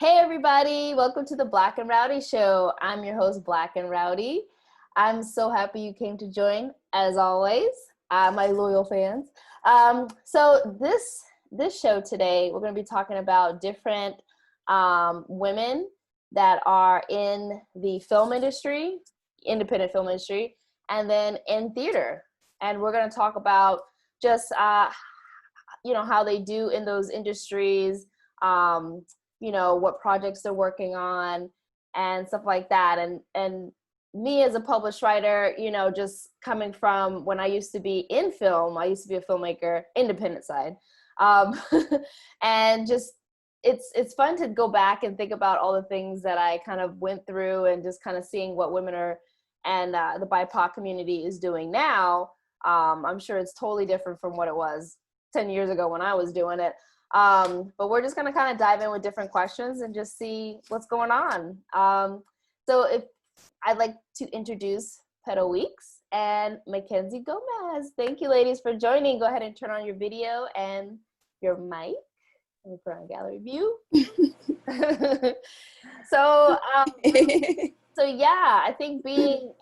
Hey everybody, welcome to the Black and Rowdy Show. I'm your host, Black and Rowdy. I'm so happy you came to join, as always, my loyal fans. So this show today, we're going to be talking about different women that are in the film industry, independent film industry, and then in theater. And we're going to talk about just, how they do in those industries, what projects they're working on and stuff like that. And me as a published writer, just coming from when I used to be in film, I used to be a filmmaker, independent side. And just, it's fun to go back and think about all the things that I kind of went through and just kind of seeing what women are and the BIPOC community is doing now. I'm sure it's totally different from what it was 10 years ago when I was doing it. But we're just going to kind of dive in with different questions and just see what's going on. So if I'd like to introduce Petal Weeks and Mackenzie Gomez. Thank you, ladies, for joining. Go ahead and turn on your video and your mic. Let me put on gallery view. So yeah, I think being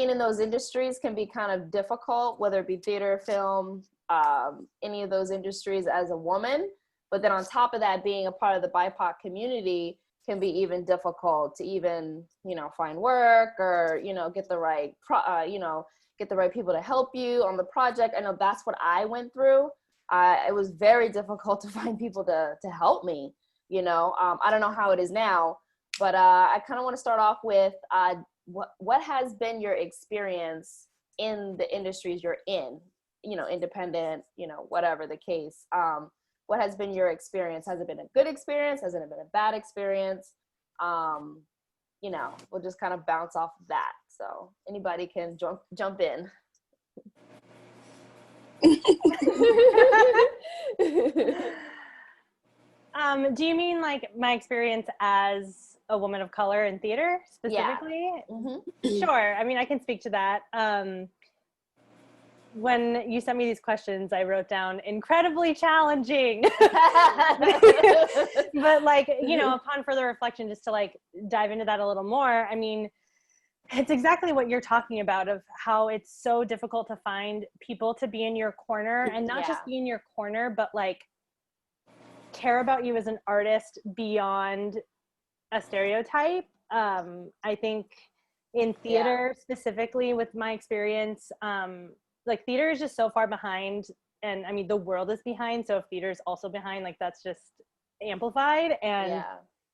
in those industries can be kind of difficult, whether it be theater, film, any of those industries as a woman. But then on top of that, being a part of the BIPOC community can be even difficult to even, find work or, get the right, get the right people to help you on the project. I know that's what I went through. It was very difficult to find people to help me, I don't know how it is now, but I kind of want to start off with what has been your experience in the industries you're in? Independent, whatever the case. What has been your experience? Has it been a good experience? Has it been a bad experience? We'll just kind of bounce off of that. So anybody can jump in. Do you mean like my experience as a woman of color in theater specifically? Yeah. Mm-hmm. Sure. I mean, I can speak to that. When you sent me these questions, I wrote down incredibly challenging, but upon further reflection, just to dive into that a little more, I mean, it's exactly what you're talking about of how it's so difficult to find people to be in your corner and not just be in your corner, but care about you as an artist beyond a stereotype. I think in theater specifically with my experience, theater is just so far behind, and I mean the world is behind, so if theater is also behind, that's just amplified. And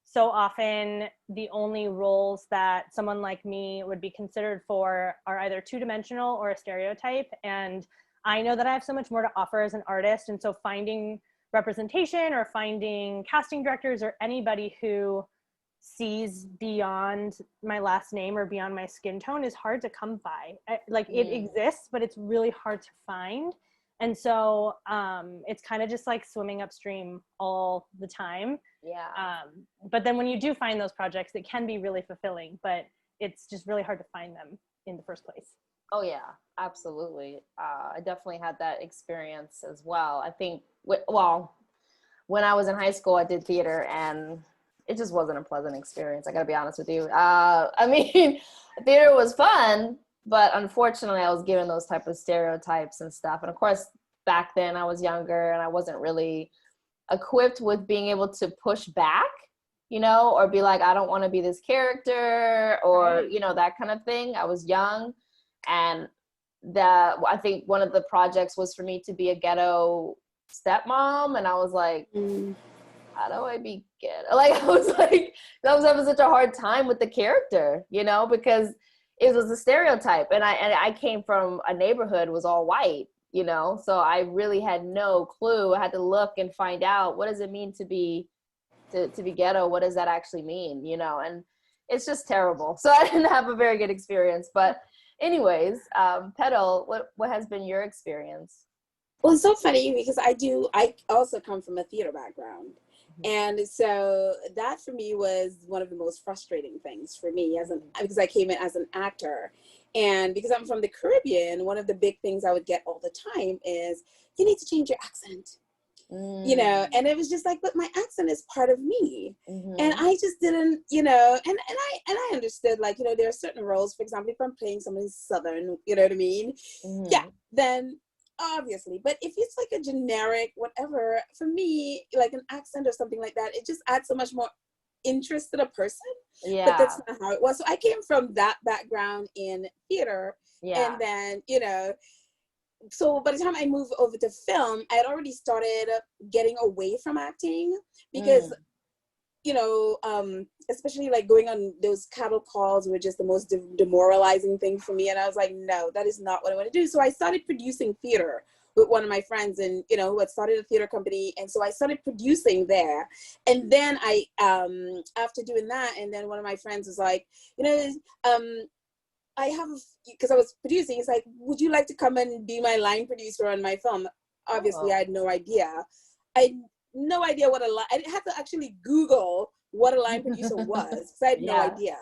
so often the only roles that someone like me would be considered for are either two-dimensional or a stereotype, and I know that I have so much more to offer as an artist, and so finding representation or finding casting directors or anybody who sees beyond my last name or beyond my skin tone is hard to come by. It exists, but it's really hard to find. And so it's kind of just like swimming upstream all the time. But then when you do find those projects, it can be really fulfilling, but it's just really hard to find them in the first place. Oh yeah, absolutely. I definitely had that experience as well. I think, when I was in high school, I did theater, and it just wasn't a pleasant experience. I gotta be honest with you. I mean, theater was fun, but unfortunately I was given those type of stereotypes and stuff. And of course, back then I was younger and I wasn't really equipped with being able to push back, or be like, I don't want to be this character, or, that kind of thing. I was young, and I think one of the projects was for me to be a ghetto stepmom, and I was like, how do I be ghetto? I was having such a hard time with the character, because it was a stereotype, and I came from a neighborhood was all white, so I really had no clue. I had to look and find out, what does it mean to be ghetto? What does that actually mean? And it's just terrible. So I didn't have a very good experience. But anyways, Petal, what has been your experience? Well, it's so funny because I also come from a theater background. And so that for me was one of the most frustrating things for me because I came in as an actor, and because I'm from the Caribbean, one of the big things I would get all the time is, you need to change your accent. you know, and it was just like, but my accent is part of me. Mm-hmm. And I just didn't, you know, and I understood, like, you know, there are certain roles, for example, if I'm playing somebody Southern, you know what I mean? Mm-hmm. Yeah, then obviously, but if it's like a generic, whatever, for me, like an accent or something like that, it just adds so much more interest to the person. Yeah. But that's not how it was. So I came from that background in theater. Yeah. And then, you know, so by the time I moved over to film, I had already started getting away from acting because, you know, especially like going on those cattle calls were just the most demoralizing thing for me. And I was like, no, that is not what I want to do. So I started producing theater with one of my friends, and, you know, who had started a theater company. And so I started producing there. And then I, after doing that, and then one of my friends was like, you know, I have, because I was producing, it's like, would you like to come and be my line producer on my film? Obviously, I had no idea. I had no idea what I had to actually Google what a line producer was, because I had no idea.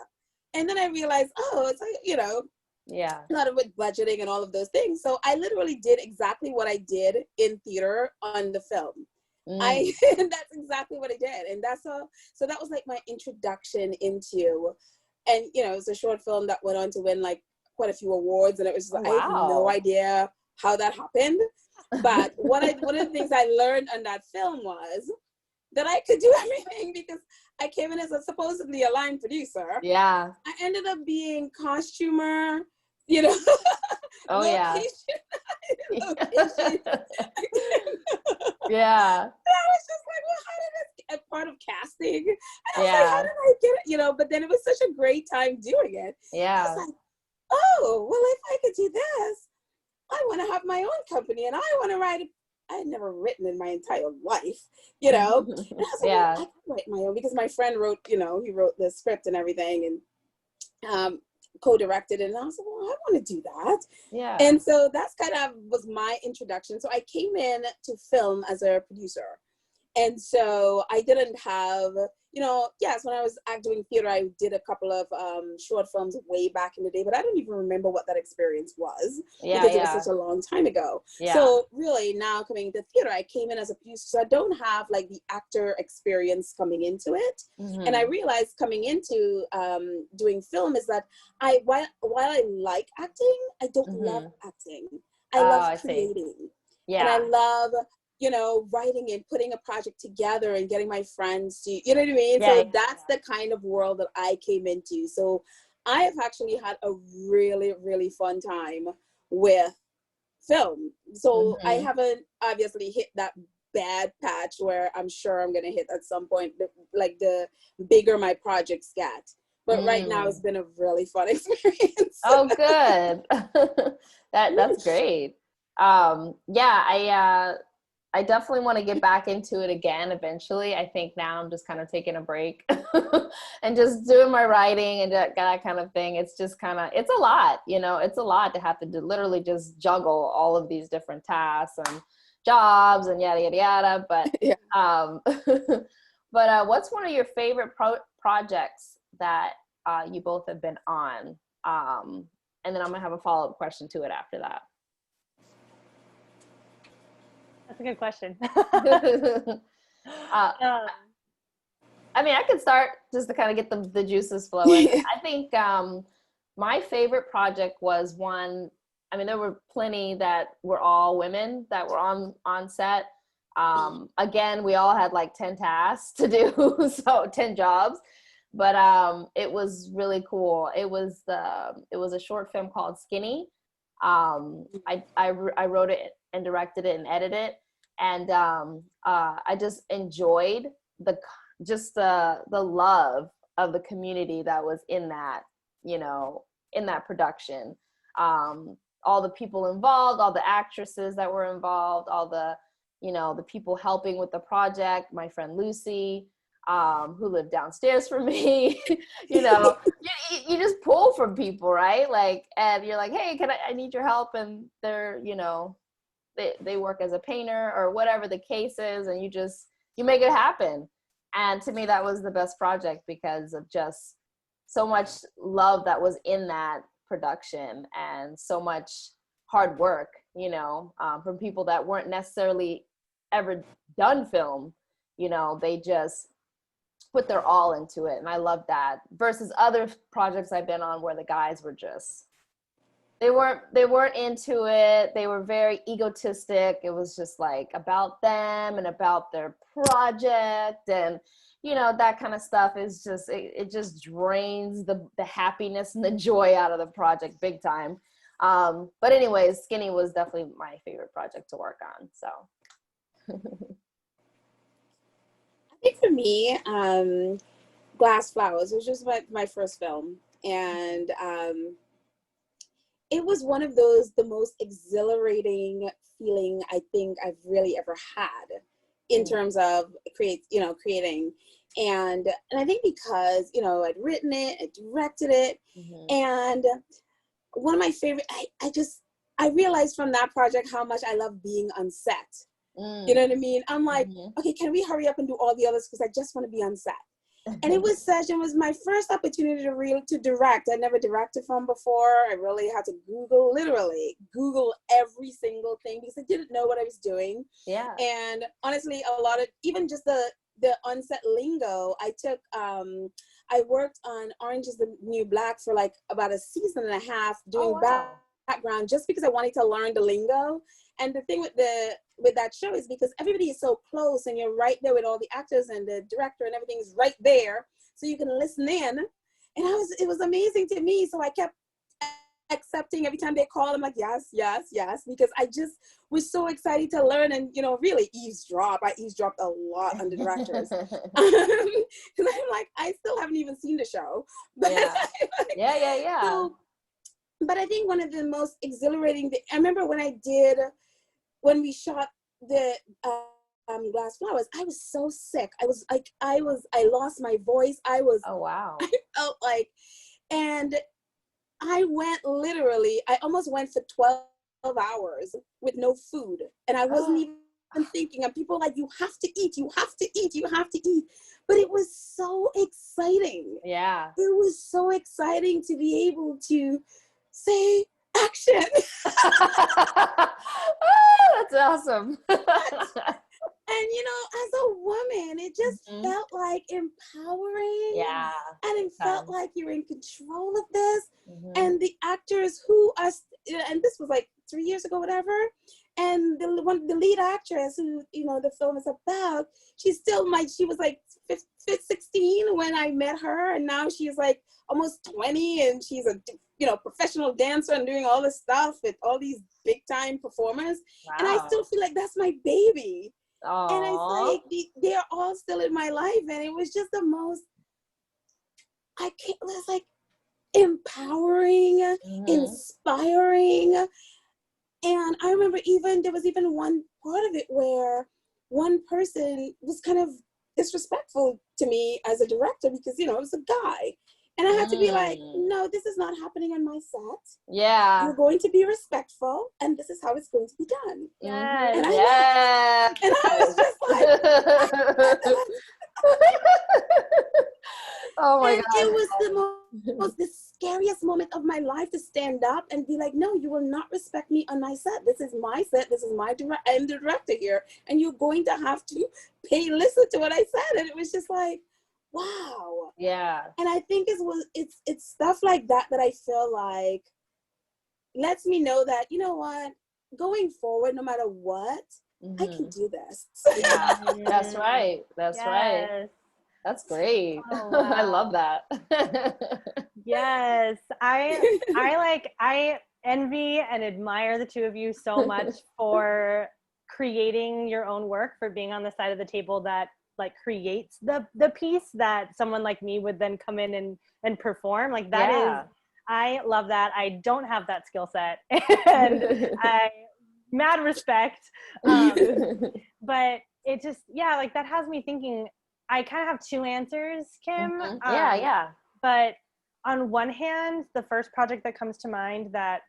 And then I realized, oh, it's like, you know, a lot of with budgeting and all of those things. So I literally did exactly what I did in theater on the film. That's exactly what I did. And that's all. So that was like my introduction into, and, you know, it was a short film that went on to win like quite a few awards. And it was, I have no idea how that happened. But one of the things I learned on that film was that I could do everything, because I came in as supposedly a line producer. Yeah. I ended up being costumer, you know. Location. Yeah. I was just like, well, how did this get part of casting? And I was like, how did I get it? You know, but then it was such a great time doing it. Yeah. I was like, oh, well, if I could do this, I want to have my own company, and I want to write. I had never written in my entire life, you know. And I was like, well, I can write my own, because my friend wrote, you know, he wrote the script and everything, and co-directed it. And I was like, well, I want to do that. Yeah. And so that's kind of was my introduction. So I came in to film as a producer. And so I didn't have, you know, yes, when I was doing theater, I did a couple of short films way back in the day, but I don't even remember what that experience was, because it was such a long time ago. So really now coming to theater, I came in as a producer, so I don't have like the actor experience coming into it. And I realized coming into doing film is that while I like acting, I don't love acting. I love creating. And I love, you know, writing and putting a project together and getting my friends to, you know what I mean? So that's the kind of world that I came into. So I have actually had a really, really fun time with film. So I haven't obviously hit that bad patch where I'm sure I'm going to hit at some point, like the bigger my projects get. But right now it's been a really fun experience. Oh, good. That's great. I definitely want to get back into it again eventually. I think now I'm just kind of taking a break and just doing my writing and that kind of thing. It's just kind of, it's a lot, you know, it's a lot to have to literally just juggle all of these different tasks and jobs and yada, yada, yada. But, what's one of your favorite projects that you both have been on? And then I'm going to have a follow-up question to it after that. That's a good question. I mean, I could start just to kind of get the juices flowing. I think my favorite project was one, I mean, there were plenty that were all women that were on set. Again, we all had like 10 tasks to do, so 10 jobs. But it was really cool. It was a short film called Skinny. I wrote it and directed it and edited it. And I just enjoyed the love of the community that was in that, you know, in that production. All the people involved, all the actresses that were involved, all the, you know, the people helping with the project, my friend Lucy, who lived downstairs from me. You know, you just pull from people, right? Like, and you're like, hey, I need your help. And they're, you know, they work as a painter or whatever the case is, and you make it happen. And to me, that was the best project because of just so much love that was in that production and so much hard work, you know, from people that weren't necessarily ever done film, you know, they just put their all into it. And I love that versus other projects I've been on where the guys were just, they weren't into it. They were very egotistic. It was just like about them and about their project, and you know, that kind of stuff is just, it just drains the happiness and the joy out of the project big time. But anyways, Skinny was definitely my favorite project to work on. So I think for me, Glass Flowers was just my first film, and it was one of those, the most exhilarating feeling I think I've really ever had in terms of creating. And I think because, you know, I'd written it, I directed it, and one of my favorite, I realized from that project how much I love being on set. You know what I mean? I'm like, okay, can we hurry up and do all the others? Because I just want to be on set. And it was my first opportunity to direct. I never directed film before. I really had to literally Google every single thing because I didn't know what I was doing. Yeah. And honestly, a lot of, even just the on-set lingo, I worked on Orange is the New Black for like about a season and a half doing background just because I wanted to learn the lingo. And the thing with that show is because everybody is so close and you're right there with all the actors and the director and everything is right there, so you can listen in. And it was amazing to me. So I kept accepting every time they call. I'm like, yes, yes, yes, because I just was so excited to learn and, you know, really eavesdrop. I eavesdropped a lot on the directors. Because I'm like, I still haven't even seen the show. But Yeah. So, but I think one of the most exhilarating things, I remember when we shot the Glass Flowers, I was so sick. I lost my voice. Oh, wow. I felt like, and I almost went for 12 hours with no food. And I wasn't even thinking, and people were like, you have to eat, you have to eat, you have to eat. But it was so exciting. Yeah. It was so exciting to be able to say action. That's awesome. And you know, as a woman, it just felt like empowering. Yeah. And it felt like you're in control of this. And the actors who are, and this was like 3 years ago, whatever. And the lead actress who, you know, the film is about, she was like 16 when I met her, and now she's like almost 20, and she's a, you know, professional dancer and doing all this stuff with all these big time performers. Wow. And I still feel like that's my baby. Aww. And it's like they're all still in my life, and it was just the most, it was like empowering, inspiring. And I remember there was even one part of it where one person was kind of disrespectful to me as a director because, you know, it was a guy. And I had to be like, no, this is not happening on my set. Yeah. You're going to be respectful, and this is how it's going to be done. Yes. And I was just like, oh my God. It was the scariest moment of my life to stand up and be like, no, you will not respect me on my set. This is my set. This is my I'm the director here. And you're going to have to listen to what I said. And it was just like, wow. Yeah. And I think it's stuff like that I feel like lets me know that, you know what, going forward, no matter what, I can do this. Yeah, that's right. That's right. That's great. Oh, wow. I love that. Yes. I envy and admire the two of you so much for creating your own work, for being on the side of the table that like creates the piece that someone like me would then come in and perform. Like that is, I love that. I don't have that skill set, and I mad respect. But it just, like that has me thinking. I kind of have two answers, Kim. But on one hand, the first project that comes to mind that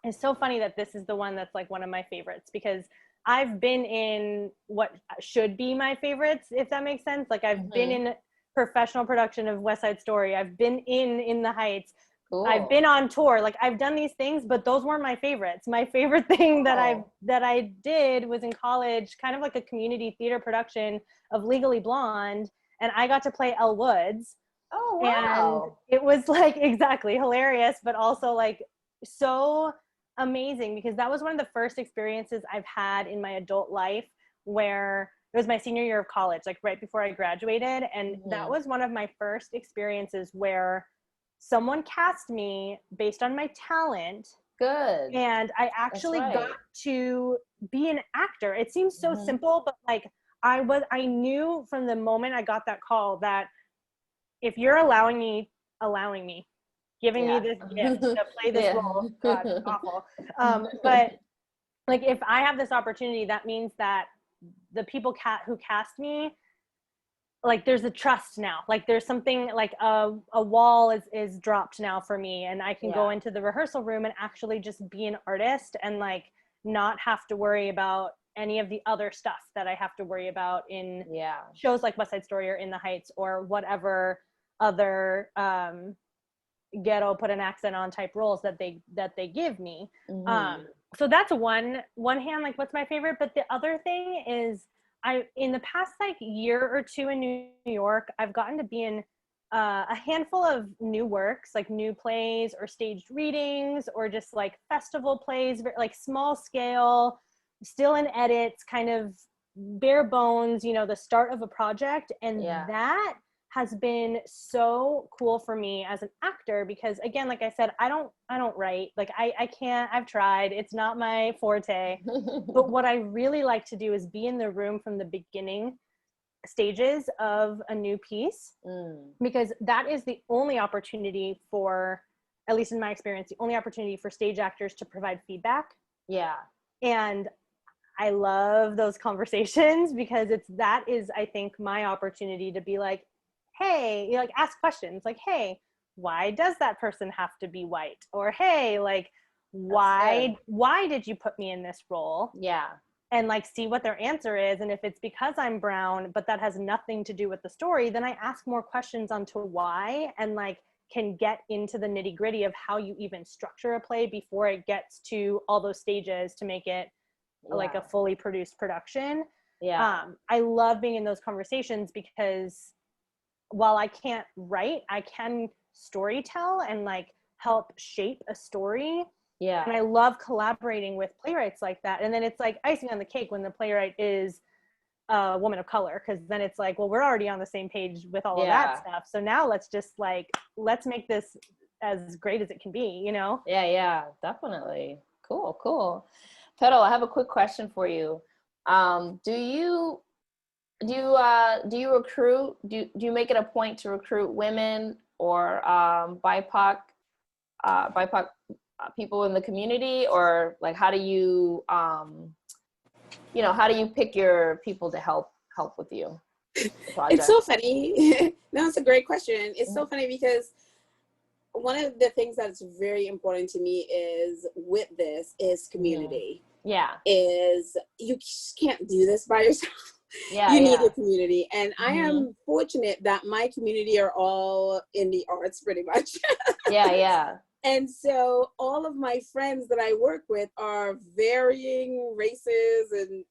is so funny that this is the one that's like one of my favorites, because I've been in what should be my favorites, if that makes sense. Like I've been in professional production of West Side Story. I've been in the Heights, Cool. I've been on tour, like I've done these things, but those weren't my favorites. My favorite thing that I did was in college, kind of like a community theater production of Legally Blonde, and I got to play Elle Woods. Oh, wow. And it was like exactly hilarious, but also like so amazing, because that was one of the first experiences I've had in my adult life where it was my senior year of college, like right before I graduated. And that was one of my first experiences where someone cast me based on my talent. Good. And I actually got to be an actor. It seems so simple, but like I knew from the moment I got that call that if you're allowing me, giving me this gift to play this role, God, it's awful. But like, if I have this opportunity, that means that the people who cast me, like there's a trust now, like there's something like a wall is dropped now for me, and I can go into the rehearsal room and actually just be an artist and like not have to worry about any of the other stuff that I have to worry about in shows like West Side Story or In the Heights or whatever other ghetto put an accent on type roles that they give me. So that's one hand, like what's my favorite. But the other thing is, in the past like year or two in New York, I've gotten to be in a handful of new works, like new plays or staged readings or just like festival plays, like small scale, still in edits, kind of bare bones, the start of a project. And that has been so cool for me as an actor, because again, like I said, I don't write, like I can't, I've tried, it's not my forte. But what I really like to do is be in the room from the beginning stages of a new piece, because that is the only opportunity for, at least in my experience, the only opportunity for stage actors to provide feedback. And I love those conversations, because that is, I think, my opportunity to be like, hey, like ask questions like, hey, why does that person have to be white? Or hey, like, why did you put me in this role? And like see what their answer is. And if it's because I'm brown, but that has nothing to do with the story, then I ask more questions onto why, and like can get into the nitty gritty of how you even structure a play before it gets to all those stages to make it like a fully produced production. I love being in those conversations, because while I can't write, I can storytell and like help shape a story. And I love collaborating with playwrights like that. And then it's like icing on the cake when the playwright is a woman of color, because then it's like, well, we're already on the same page with all of that stuff. So now let's make this as great as it can be, Definitely. Cool. Petal, I have a quick question for you. Do you recruit? Do you make it a point to recruit women or BIPOC people in the community, or like how do you pick your people to help with you? It's so funny. No, it's a great question. It's so funny because one of the things that's very important to me is community. Is you just can't do this by yourself. You need a community. And I am fortunate that my community are all in the arts pretty much. And so all of my friends that I work with are varying races, and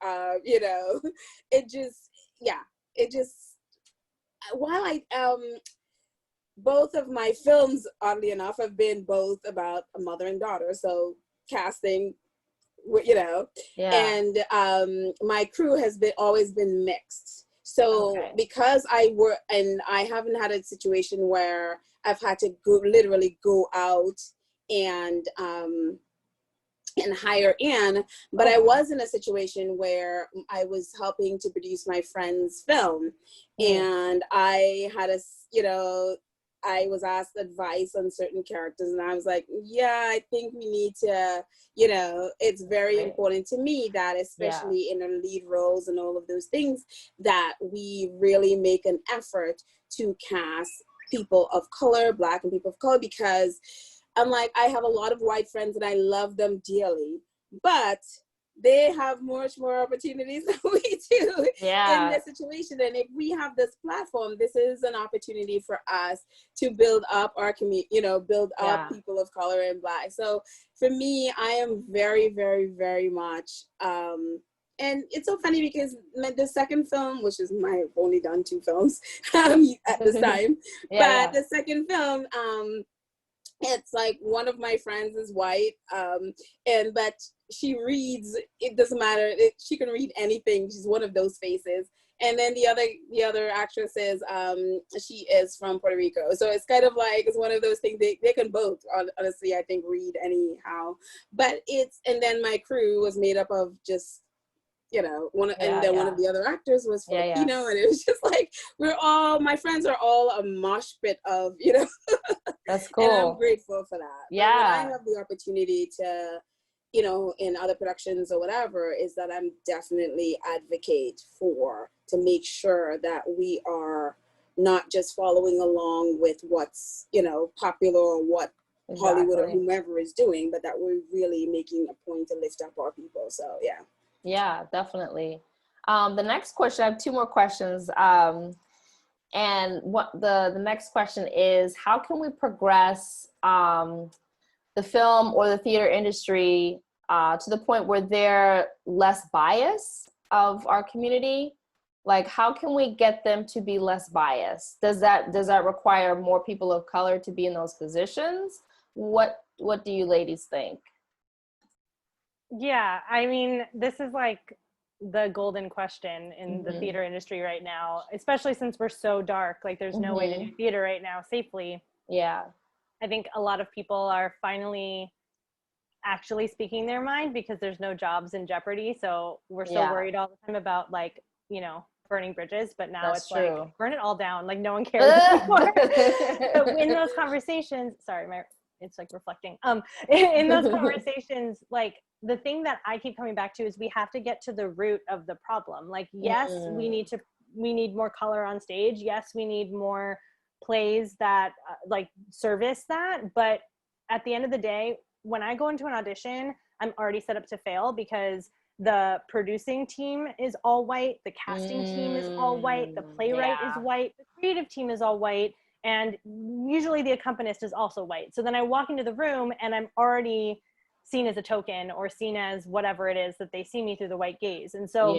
while both of my films, oddly enough, have been both about a mother and daughter, so casting, and my crew has always been mixed. So because I work, and I haven't had a situation where I've had to literally go out and hire in, but I was in a situation where I was helping to produce my friend's film, and I had I was asked advice on certain characters, and I was like, I think we need to, it's very important to me that, especially in the lead roles and all of those things, that we really make an effort to cast people of color, Black and people of color, because I'm like, I have a lot of white friends and I love them dearly, but they have much more opportunities than we do Yeah. in this situation. And if we have this platform, this is an opportunity for us to build up our community, you know, build up people of color and Black. So for me, I am very, very, very much, and it's so funny because the second film, which is I've only done 2 films at this time, but the second film, it's like one of my friends is white, but she reads, it doesn't matter, she can read anything. She's one of those faces. And then the other actress is, she is from Puerto Rico. So it's kind of like, it's one of those things, they can both, honestly, I think, read anyhow. But and then my crew was made up of just, you know, one of the other actors was Filipino, and it was just like, my friends are all a mosh pit of, you know. That's cool. And I'm grateful for that. Yeah. But when I have the opportunity to, you know, in other productions or whatever, is that I'm definitely advocate to make sure that we are not just following along with what's, you know, popular or what Hollywood or whomever is doing, but that we're really making a point to lift up our people. So yeah. Yeah, definitely. The next question, I have 2 more questions. And what the next question is, how can we progress the film or the theater industry to the point where they're less biased of our community? Like, how can we get them to be less biased? Does that require more people of color to be in those positions? What do you ladies think? Yeah, I mean, this is like the golden question in the theater industry right now, especially since we're so dark. Like, there's no way to do theater right now safely. Yeah. I think a lot of people are finally actually speaking their mind because there's no jobs in jeopardy. So we're so worried all the time about, like, you know, burning bridges, but now it's true. Like, burn it all down. Like, no one cares anymore. But in those conversations, it's like reflecting. In those conversations, like, the thing that I keep coming back to is we have to get to the root of the problem. Like, yes, we need more color on stage. Yes, we need more plays that like service that. But at the end of the day, when I go into an audition, I'm already set up to fail because the producing team is all white, the casting team is all white, the playwright is white, the creative team is all white, and usually the accompanist is also white. So then I walk into the room and I'm already seen as a token or seen as whatever it is that they see me through the white gaze. And so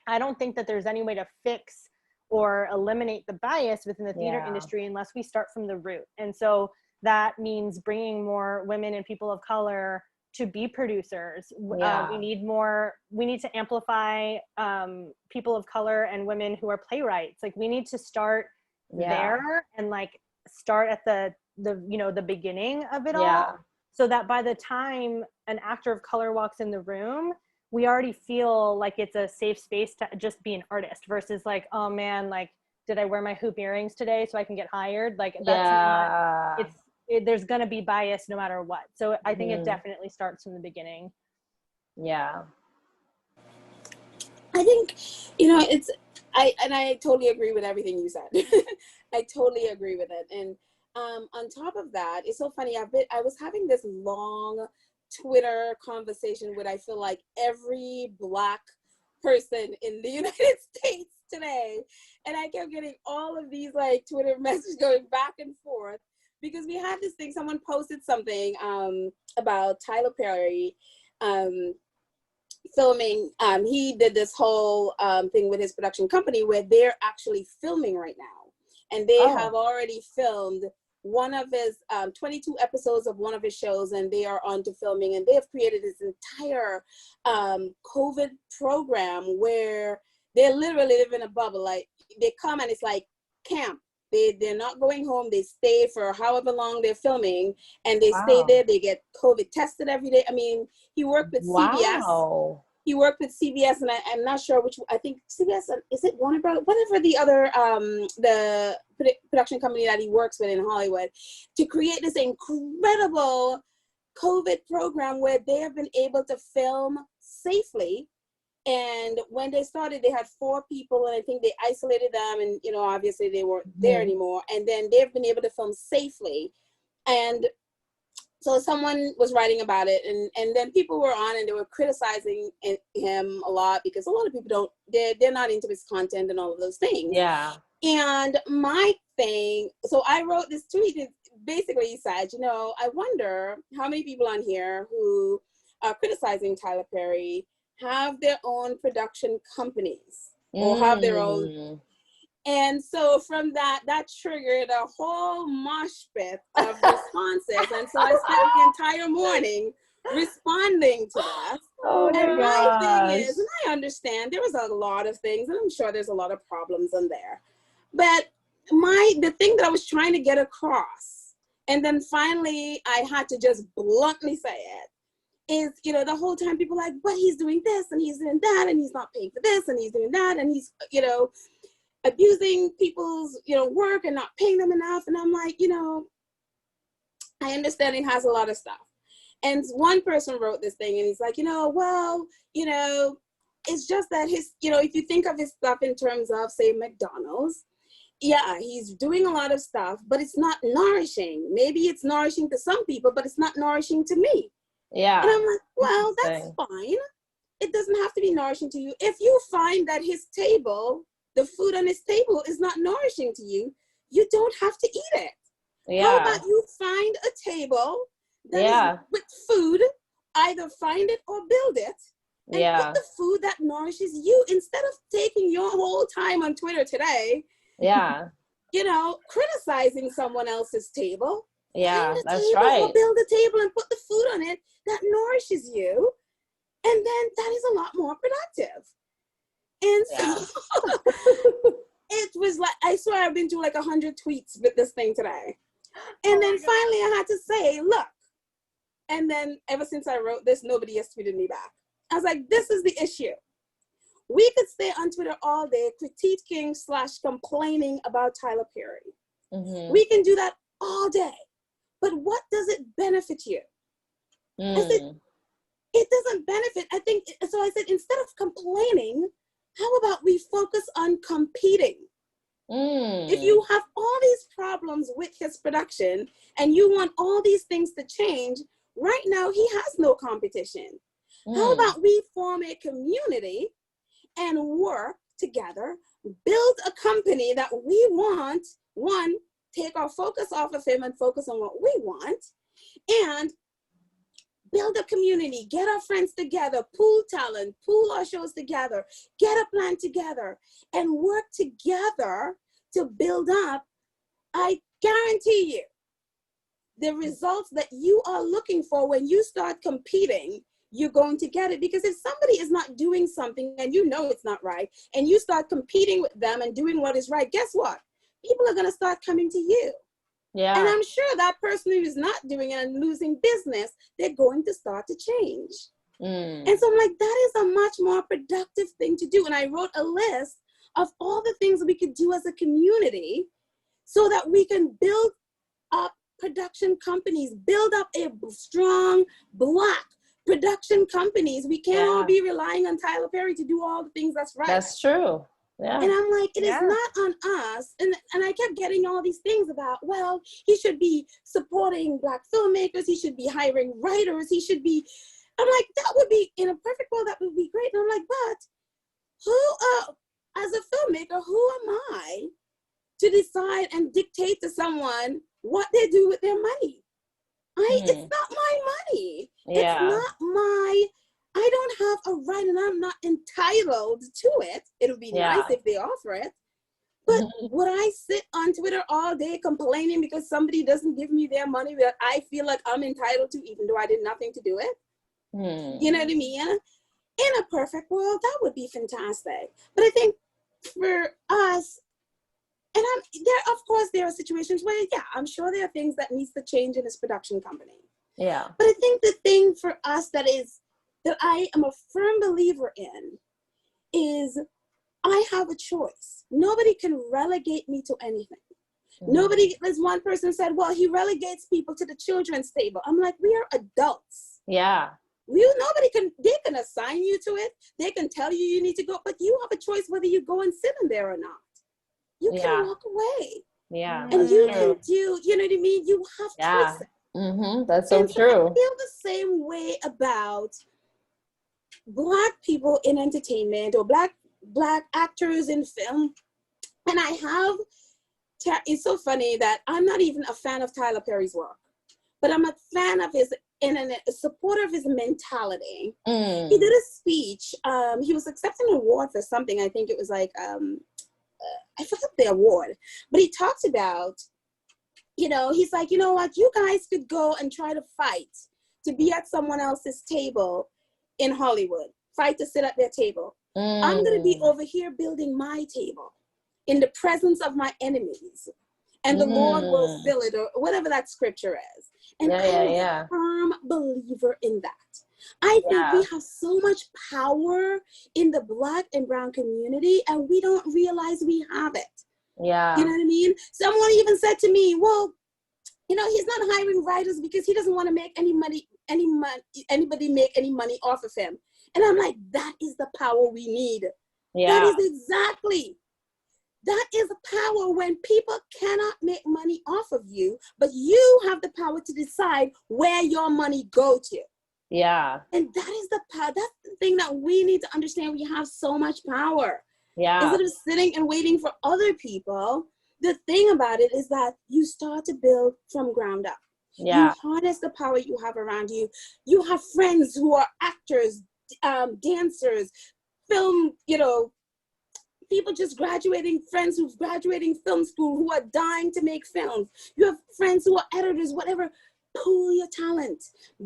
I don't think that there's any way to fix or eliminate the bias within the theater industry unless we start from the root. And so that means bringing more women and people of color to be producers. We need to amplify people of color and women who are playwrights. Like, we need to start there and like start at the beginning of it all, so that by the time an actor of color walks in the room, we already feel like it's a safe space to just be an artist versus like, oh man, like, did I wear my hoop earrings today so I can get hired? Like, that's not, there's going to be bias no matter what. So I think it definitely starts from the beginning. Yeah. I think, you know, I totally agree with everything you said. I totally agree with it. And on top of that, it's so funny. I was having this long Twitter conversation with, I feel like, every Black person in the United States today. And I kept getting all of these like Twitter messages going back and forth because we had this thing, someone posted something about Tyler Perry filming. He did this whole thing with his production company where they're actually filming right now. And they have already filmed one of his 22 episodes of one of his shows, and they are on to filming, and they have created this entire COVID program where they literally live in a bubble. Like, they come and it's like camp. They're not going home. They stay for however long they're filming, and they stay there. They get COVID tested every day. I mean, he worked with CBS. He worked with CBS, and I'm not sure which. I think CBS, is it Warner Brothers? Whatever the other the production company that he works with in Hollywood, to create this incredible COVID program where they have been able to film safely. And when they started, they had 4 people, and I think they isolated them, and, you know, obviously they weren't there anymore. And then they've been able to film safely. And so someone was writing about it, and then people were on and they were criticizing him a lot because a lot of people they're not into his content and all of those things. Yeah. And my thing, so I wrote this tweet. It basically said, I wonder how many people on here who are criticizing Tyler Perry have their own production companies or have their own. And so from that triggered a whole mosh pit of responses. And so I spent the entire morning responding to that. Oh and my thing is, and I understand there was a lot of things, and I'm sure there's a lot of problems in there. But the thing that I was trying to get across, and then finally I had to just bluntly say it, is, the whole time people are like, but he's doing this and he's doing that and he's not paying for this and he's doing that and he's, abusing people's, work and not paying them enough. And I'm like, I understand he has a lot of stuff. And one person wrote this thing and he's like, it's just that his, if you think of his stuff in terms of, say, McDonald's, yeah, he's doing a lot of stuff, but it's not nourishing. Maybe it's nourishing to some people, but it's not nourishing to me. Yeah. And I'm like, well, that's fine. It doesn't have to be nourishing to you. If you find that his table, the food on his table is not nourishing to you, you don't have to eat it. Yeah. How about you find a table that is with food, either find it or build it, and put the food that nourishes you instead of taking your whole time on Twitter today, criticizing someone else's table. Yeah, that's table right. Or build a table and put the food on it that nourishes you, and then that is a lot more productive. And so it was like, I swear I've been through like 100 tweets with this thing today. And then finally I had to say, look. And then ever since I wrote this, nobody has tweeted me back. I was like, this is the issue. We could stay on Twitter all day critiquing / complaining about Tyler Perry. Mm-hmm. We can do that all day. But what does it benefit you? I said, it doesn't benefit. So I said, instead of complaining, how about we focus on competing? If you have all these problems with his production and you want all these things to change, right now he has no competition. How about we form a community and work together, build a company that we want, one, take our focus off of him and focus on what we want, and build a community, get our friends together, pool talent, pool our shows together, get a plan together, and work together to build up. I guarantee you, the results that you are looking for when you start competing, you're going to get it. Because if somebody is not doing something and you know it's not right, and you start competing with them and doing what is right, guess what? People are going to start coming to you. Yeah. And I'm sure that person who is not doing it and losing business, they're going to start to change. And so I'm like, that is a much more productive thing to do. And I wrote a list of all the things that we could do as a community so that we can build up production companies, build up a strong Black production companies. We can't all be relying on Tyler Perry to do all the things that's right. That's true. Yeah. And I'm like, it is not on us. And I kept getting all these things about, well, he should be supporting Black filmmakers. He should be hiring writers. He should be, I'm like, that would be, in a perfect world, that would be great. And I'm like, but who, as a filmmaker, who am I to decide and dictate to someone what they do with their money? It's not my money. It's not my, I don't have a right and I'm not entitled to it. It would be nice if they offer it. But would I sit on Twitter all day complaining because somebody doesn't give me their money that I feel like I'm entitled to, even though I did nothing to do it? You know what I mean? In a perfect world, that would be fantastic. But I think for us, and of course, there are situations where, I'm sure there are things that needs to change in this production company. Yeah. But I think the thing for us that I am a firm believer in is I have a choice. Nobody can relegate me to anything. Nobody, as one person said, well, he relegates people to the children's table. I'm like, we are adults. Yeah. They can assign you to it. They can tell you need to go, but you have a choice whether you go and sit in there or not. You can walk away. Yeah. And you can do, you know what I mean? You have choices. That's so And so I true. feel the same way about Black people in entertainment or Black actors in film. And I have, it's so funny that I'm not even a fan of Tyler Perry's work, but I'm a fan of his, and a supporter of his mentality. He did a speech. He was accepting an award for something. I think it was like, I forgot the award, but he talked about, he's like, you know what, you guys could go and try to fight to be at someone else's table in Hollywood, fight to sit at their table. I'm going to be over here building my table in the presence of my enemies, and the Lord will fill it, or whatever that scripture is. And I'm a firm believer in that. I think we have so much power in the Black and brown community, and we don't realize we have it. Yeah. You know what I mean? Someone even said to me, well, he's not hiring writers because he doesn't want to make anybody make any money off of him. And I'm like, that is the power we need. Yeah. That is power, when people cannot make money off of you, but you have the power to decide where your money go to. Yeah. And that is the power. That's the thing that we need to understand. We have so much power. Yeah. Instead of sitting and waiting for other people, the thing about it is that you start to build from ground up. Yeah. You harness the power you have around you. You have friends who are actors, dancers, film, people just graduating, friends who've graduating film school who are dying to make films. You have friends who are editors, whatever. Pool your talent,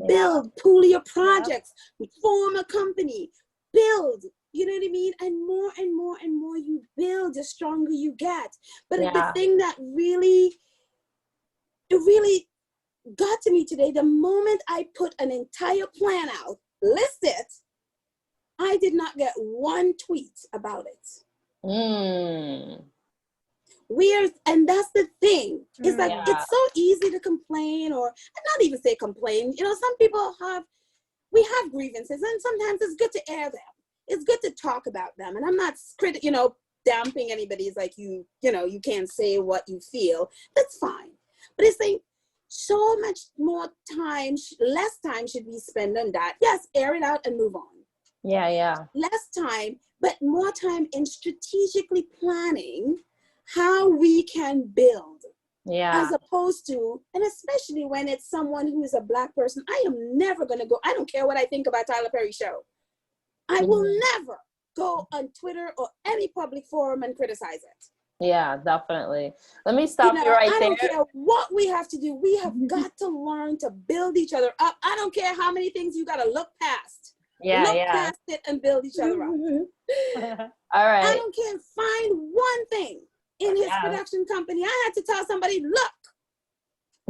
build, pool your projects, form a company, build. You know what I mean? And more and more and more you build, the stronger you get. But the thing that really got to me today, the moment I put an entire plan out, list it, I did not get one tweet about it. And that's the thing. It's like, it's so easy to complain, or not even say complain. Some people we have grievances, and sometimes it's good to air them. It's good to talk about them. And I'm not damping anybody. It's like, you can't say what you feel. That's fine. But it's like, so much more time, less time should we spend on that. Yes, air it out and move on. Yeah. Less time, but more time in strategically planning how we can build. Yeah. As opposed to, and especially when it's someone who is a Black person, I am never going to go, I don't care what I think about Tyler Perry's show. I will never go on Twitter or any public forum and criticize it. Yeah, definitely. Let me stop you right there. I don't care what we have to do. We have got to learn to build each other up. I don't care how many things you got to look past. Look past it and build each other up. All right. I don't care. Find one thing in his production company. I had to tell somebody, look,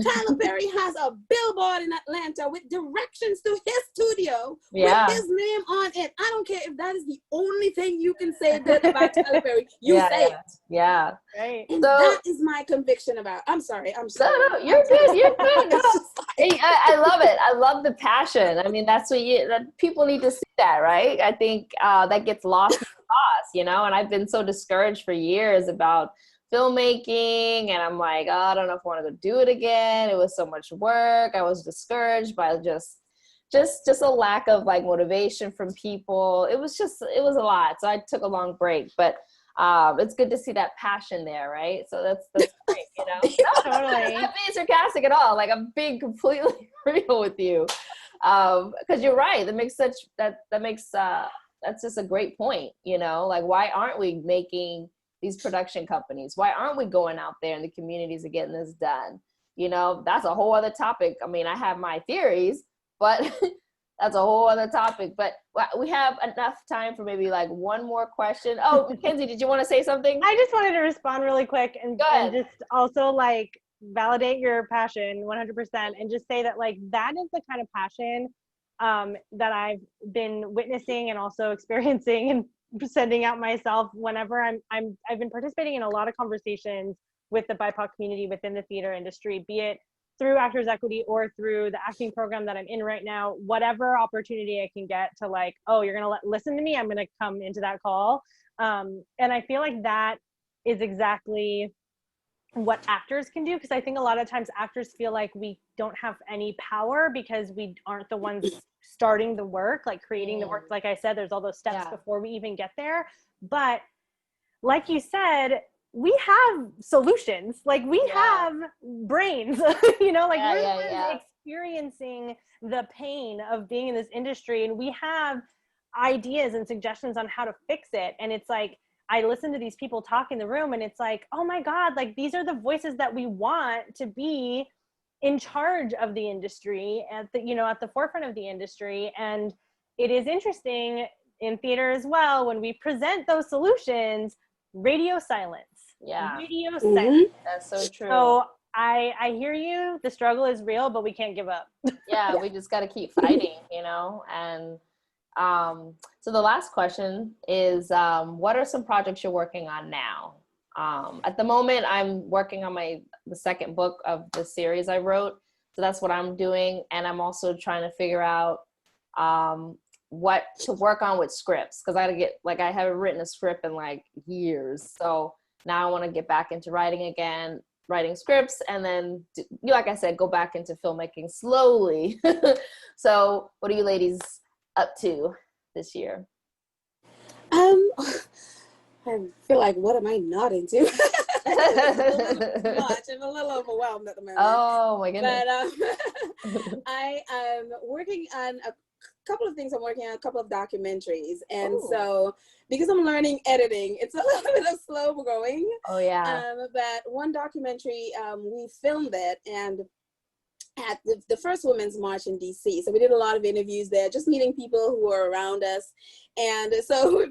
Tyler Perry has a billboard in Atlanta with directions to his studio with his name on it. I don't care if that is the only thing you can say good about Tyler Perry. You say it. Yeah. Right. And that is my conviction about. I'm sorry. No, you're good. You're good. No. Hey, I love it. I love the passion. I mean, that's what people need to see that, right? I think that gets lost in the sauce, and I've been so discouraged for years about filmmaking, and I'm like, oh, I don't know if I want to go do it again. It was so much work. I was discouraged by just a lack of motivation from people. It was a lot. So I took a long break, but it's good to see that passion there, right? So that's great, No, totally. I'm not being sarcastic at all. I'm being completely real with you, because you're right. That's just a great point. Why aren't we making these production companies? Why aren't we going out there in the communities and getting this done? That's a whole other topic. I mean, I have my theories, but that's a whole other topic. But we have enough time for maybe one more question. Oh, Mackenzie, did you want to say something? I just wanted to respond really quick and just also validate your passion 100% and just say that that is the kind of passion that I've been witnessing and also experiencing and sending out myself whenever I've been participating in a lot of conversations with the BIPOC community within the theater industry, be it through Actors Equity or through the acting program that I'm in right now, whatever opportunity I can get to you're going to listen to me, I'm going to come into that call. And I feel like that is exactly what actors can do, because I think a lot of times actors feel like we don't have any power because we aren't the ones starting the work, like creating the work. Like I said, there's all those steps before we even get there. But like you said, we have solutions. Like we have brains, you know, like we're the ones experiencing the pain of being in this industry, and we have ideas and suggestions on how to fix it. And it's like, I listen to these people talk in the room, and it's like, oh my God, like these are the voices that we want to be in charge of the industry at the, you know, at the forefront of the industry. And it is interesting in theater as well, when we present those solutions, radio silence. Radio silence. That's so true. So I hear you. The struggle is real, but we can't give up. We just got to keep fighting, you know. And so the last question is, what are some projects you're working on now? At the moment, I'm working on the second book of the series I wrote. So that's what I'm doing. And I'm also trying to figure out what to work on with scripts, because I haven't written a script in like years. So now I want to get back into writing again, writing scripts, and then, like I said, go back into filmmaking slowly. So what are you ladies up to this year? I feel like, what am I not into? I'm a little overwhelmed at the moment. Oh my goodness. But I am working on a couple of things. I'm working on a couple of documentaries. And so because I'm learning editing, it's a little bit of slow going. Oh yeah. But one documentary, we filmed it, and at the first Women's March in DC. So we did a lot of interviews there, just meeting people who were around us. And so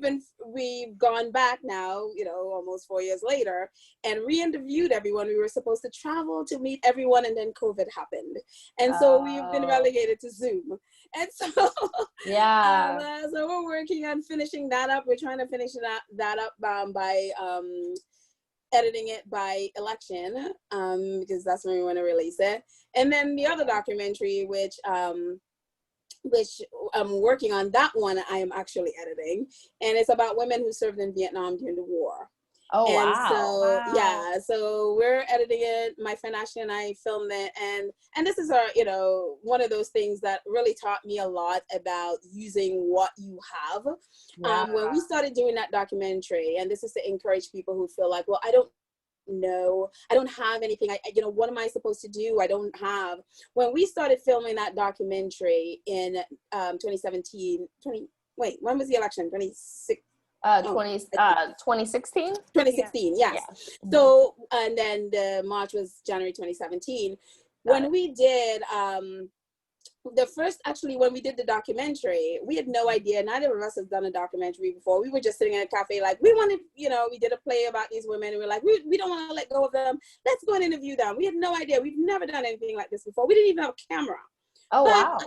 we've gone back now, you know, almost 4 years later, and re-interviewed everyone. We were supposed to travel to meet everyone, and then COVID happened. And so we've been relegated to Zoom. And so, so we're working on finishing that up. We're trying to finish that up by editing it by election, because that's when we want to release it. And then the other documentary, which I'm working on, that one I am actually editing, and it's about women who served in Vietnam during the war. Oh, and wow. So we're editing it. My friend Ashley and I filmed it, and this is one of those things that really taught me a lot about using what you have. When we started doing that documentary, and this is to encourage people who feel like, well, I don't have anything. What am I supposed to do? I don't have. When we started filming that documentary in 2017, when was the election? 2016? 2016, yes. Yeah. So, and then the March was January 2017. When we did, when we did the documentary, we had no idea. Neither of us has done a documentary before. We were just sitting in a cafe, like, we wanted, we did a play about these women, and we were like, we don't want to let go of them. Let's go and interview them. We had no idea. We've never done anything like this before. We didn't even have a camera. Oh, but wow.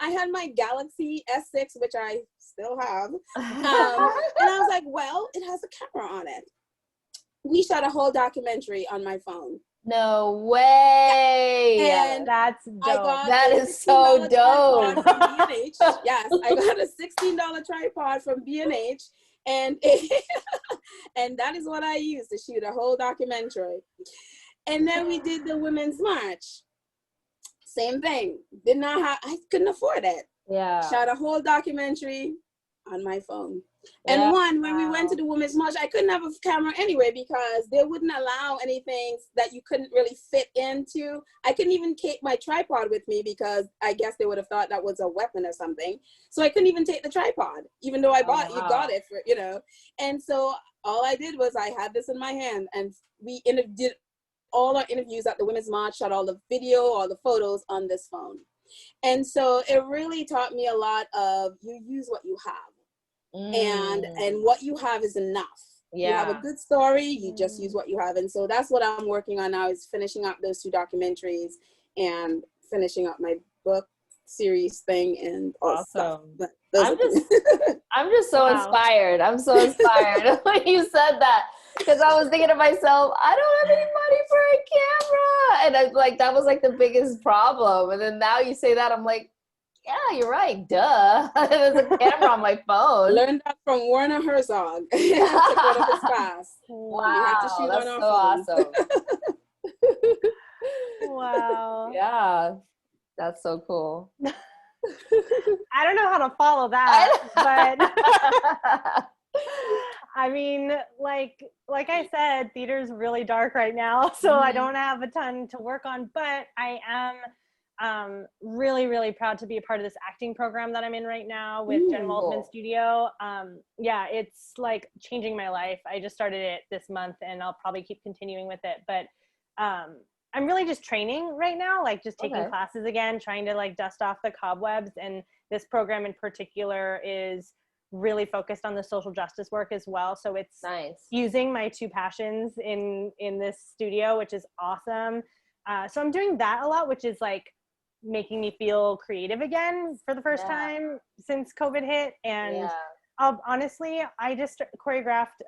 I had my Galaxy S6, which I still have. And I was like, well, it has a camera on it. We shot a whole documentary on my phone. No way. And that's dope. That is so dope. From B&H. Yes, I got a $16 tripod from B&H, and and that is what I used to shoot a whole documentary. And then we did the Women's March. Same thing. I couldn't afford it. Yeah. Shot a whole documentary on my phone. And when we went to the Women's March, I couldn't have a camera anyway, because they wouldn't allow anything that you couldn't really fit into. I couldn't even take my tripod with me, because I guess they would have thought that was a weapon or something. So I couldn't even take the tripod, even though you got it for, And so all I did was I had this in my hand, and we did all our interviews at the Women's March, shot all the video, all the photos on this phone. And so it really taught me a lot of, you use what you have. And what you have is enough. You have a good story, you just use what you have. And so that's what I'm working on now, is finishing up those 2 documentaries and finishing up my book series thing and all stuff. But I'm just so inspired. I'm so inspired when you said that, because I was thinking to myself, I don't have any money for a camera, and I that was like the biggest problem. And then now you say that, I'm like, Yeah, you're right. Duh. There's a camera on my phone. Learned that from Werner Herzog. I took one of his class. You have to Wow, shoot that's on our so phones. awesome. Wow. Yeah, that's so cool. I don't know how to follow that, but I mean, like I said, theater's really dark right now, so I don't have a ton to work on, but I am really, really proud to be a part of this acting program that I'm in right now with Jen Waldman cool. Studio. Yeah, it's like changing my life. I just started it this month and I'll probably keep continuing with it, but I'm really just training right now, like just taking classes again, trying to like dust off the cobwebs. And this program in particular is really focused on the social justice work as well. So it's nice. Using my two passions in this studio, which is awesome. So I'm doing that a lot, which is like making me feel creative again for the first time since COVID hit. And honestly, I just choreographed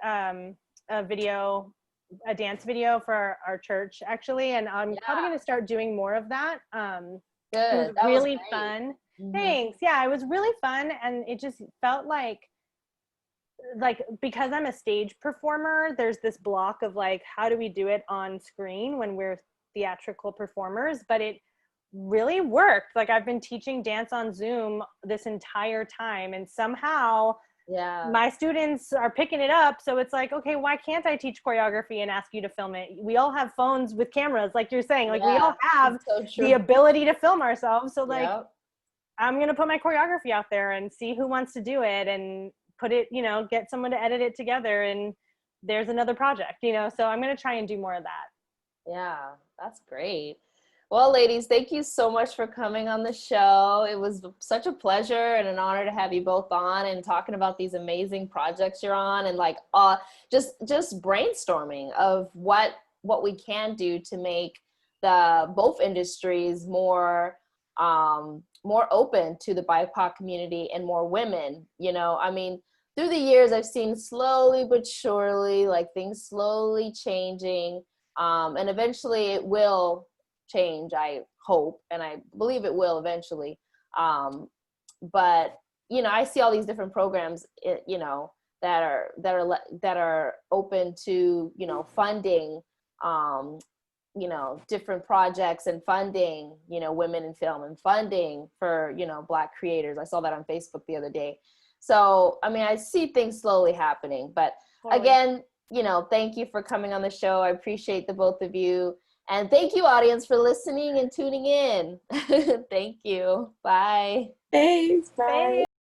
a dance video for our church actually, and I'm probably going to start doing more of that. It was really fun. Thanks. Yeah, it was really fun, and it just felt like because I'm a stage performer, there's this block of like, how do we do it on screen when we're theatrical performers? But it really worked. Like I've been teaching dance on Zoom this entire time, and somehow my students are picking it up. So it's like, okay, why can't I teach choreography and ask you to film it? We all have phones with cameras, like you're saying, like we all have the ability to film ourselves. So like, I'm going to put my choreography out there and see who wants to do it and put it, get someone to edit it together. And there's another project, so I'm going to try and do more of that. Yeah, that's great. Well, ladies, thank you so much for coming on the show. It was such a pleasure and an honor to have you both on and talking about these amazing projects you're on, and like just brainstorming of what we can do to make both industries more open to the BIPOC community and more women. I mean, through the years, I've seen slowly but surely, like things slowly changing, and eventually it will change, I hope, and I believe it will eventually. But I see all these different programs, that are open to funding, different projects and funding, women in film and funding for Black creators. I saw that on Facebook the other day. So I mean, I see things slowly happening. But again, thank you for coming on the show. I appreciate the both of you. And thank you, audience, for listening and tuning in. Thank you. Bye. Thanks. Bye.